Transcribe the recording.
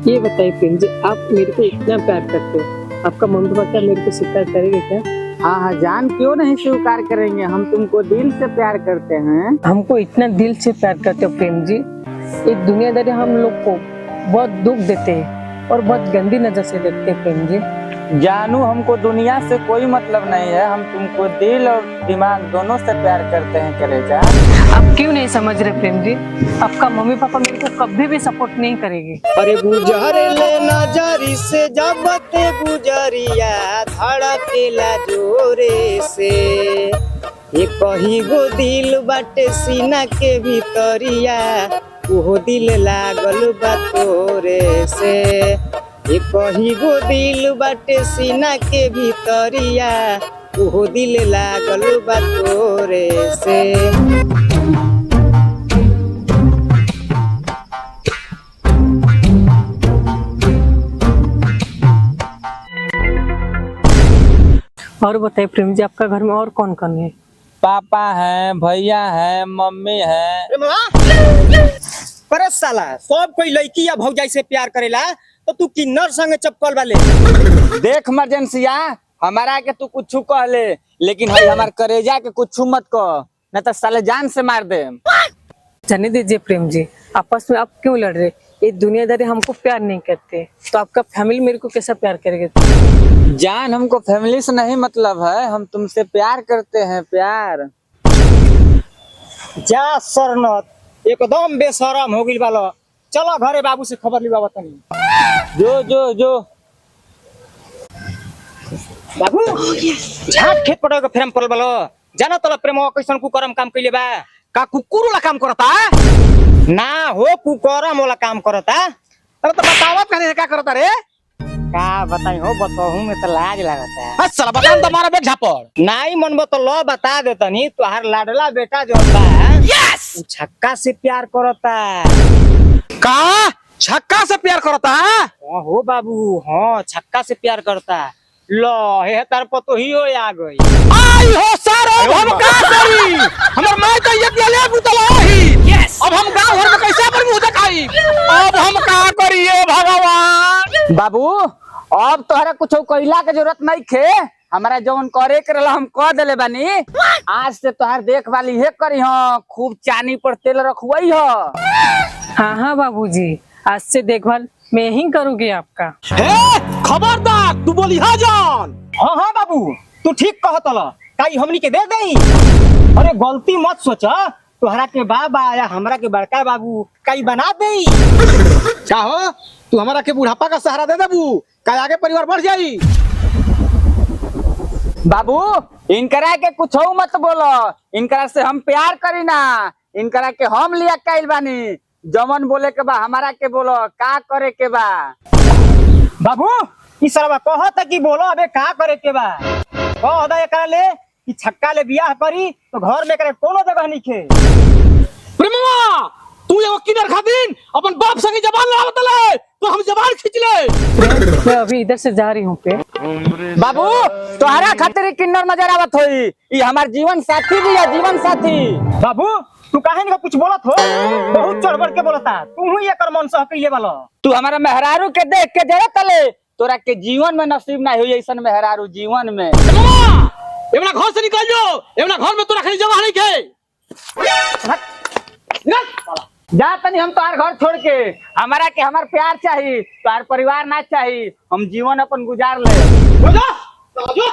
ये बताइए प्रेम जी, आप मेरे को इतना प्यार करते हो, आपका मम्मी पापा क्या मेरे को स्वीकार करेंगे क्या? हाँ हाँ जान, क्यों नहीं स्वीकार करेंगे। हम तुमको दिल से प्यार करते हैं। हमको इतना दिल से प्यार करते हो प्रेम जी। ये दुनियादारी हम लोग को बहुत दुख देते हैं और बहुत गंदी नजर से देखते हैं प्रेम जी। जानू, हमको दुनिया से कोई मतलब नहीं है। हम तुमको दिल और दिमाग दोनों से प्यार करते हैं कलेजा। आप क्यों नहीं समझ रहे प्रेम जी? आपका मम्मी पापा मेरे को कभी भी सपोर्ट नहीं करेंगे। अरे गुजरे ले नजरी से जब ते गुजरिया धड़केला जोरे से, ये कही गो दिल बाटे सीना के भीतरिया, ओहो दिल लागल बा तोरे से। ये कही गो दिल बाटे सीना के भीतरिया, ओहो दिल लागल बा तोरे से। और बताइए प्रेम जी, आपका घर में और कौन कौन है? पापा है, भैया है, मम्मी है। पर साला सब कोई लड़की या भौजाई से प्यार करेला, तो तू किन्नर संग चपकल वाले। देख मर्जेंसिया, हमारा के तू कुछ कह ले, लेकिन भाई हमार करेजा के कुछ मत कह, न तो साले जान से मार दे। जाने दीजिए प्रेम जी, आपस में आप क्यों लड़ रहे? ये दुनियादारी हमको प्यार नहीं करते, तो आपका फैमिली मेरे को कैसा प्यार करेगा? जान, हमको फैमिली से नहीं मतलब है, हम तुमसे प्यार करते हैं, प्यार। जा सरनत एकदम बेशरम हो गई वाला। चलो घरे बाबू से खबर लिवा तनी। जो जो जो बाबू झाट खेत पटाव के फ्रेम पड़ल वाला। जाना तला प्रेम कैसन कुकरम काम कइले बा। का कुकुर वाला काम करता ना हो, कुकरम वाला काम करता। अरे तो बतावत कहने क्या करता रे? का बताई हो, बताहूं में तो लाज लगता है। साला बता तो मारा बेट झापड़। नहीं मनबो तो लो बता देतनी। तुहार लाडला बेटा जो बा, यस, उ छक्का से प्यार करता। का छक्का से प्यार करता है? हाँ हो बाबू, हाँ छक्का से प्यार करता। लो हे तार पतो ही हो आ गई। आई हो सारो, हम का करी? हमर माय तो ये ले बुतला ही। यस, अब हम गांव घर में कैसे पर मुंह दिखाई? अब हम का करिए भगवान? बाबू, अब तोहरा कुछ कइला के जरूरत नहीं खे। हमारा जौन करे के रहला हम कह देले बानी। आज से तोहार देखभाल हे करी हो, खूब चानी पर तेल रखवाई हो। हाँ हाँ बाबूजी, आज से देखभाल मैं ही करूँगी आपका। हे खबरदार, तू बोली हा जान। हाँ हाँ बाबू, तू ठीक कहत ल। काई हमनी के दे दई। अरे गलती मत सोचा, तुहरा के बाबा या हमरा के बड़का बाबू काई बना दई। का हो, तू हमारा के बुढ़ापा का सहारा दे देबू, का आगे परिवार बढ़ जाई। बाबू, इनकरा के कुछ मत बोलो। इनकरा से हम प्यार करी ना, इनकरा के हम लिया कैल बानी। जमन बोले के बा हमारा के बोलो, का करे के बा। बाबू ई सरवा कहत कि बोलो अबे का करे के बा। कह दा एकरा ले कि छक्का ले बियाह करी तो घर में करे कोनो जगह नहीं खे। प्रेमवा, तू एगो किनर खातिन अपन बाप संगे जबान लड़ावत ले, तो हम जबान खींच ले। मैं अभी इधर से जा रही हूँ पे। बाबू, तोहरा खातिर किन्नर नजर आवत होई। ये हमार जीवन साथी भी है, जीवन साथी। बाबू तू काहे नहीं कुछ बोलत हो? बहुत चढ़ बढ़ के बोलता। तू ही एकर मन सह कइले वाला। तू हमारा मेहरारू के देख के जरा तले, तोरा के जीवन में नसीब ना हुई ऐसन मेहरारू जीवन में। एवना घर से निकल जो, एवना घर में तोरा खाली जगह नहीं के। जा तनी हम तोहार घर छोड़ के। हमारा के हमार प्यार चाहिए, तोहार परिवार ना चाहिए। हम जीवन अपन गुजार ले। जा, जा।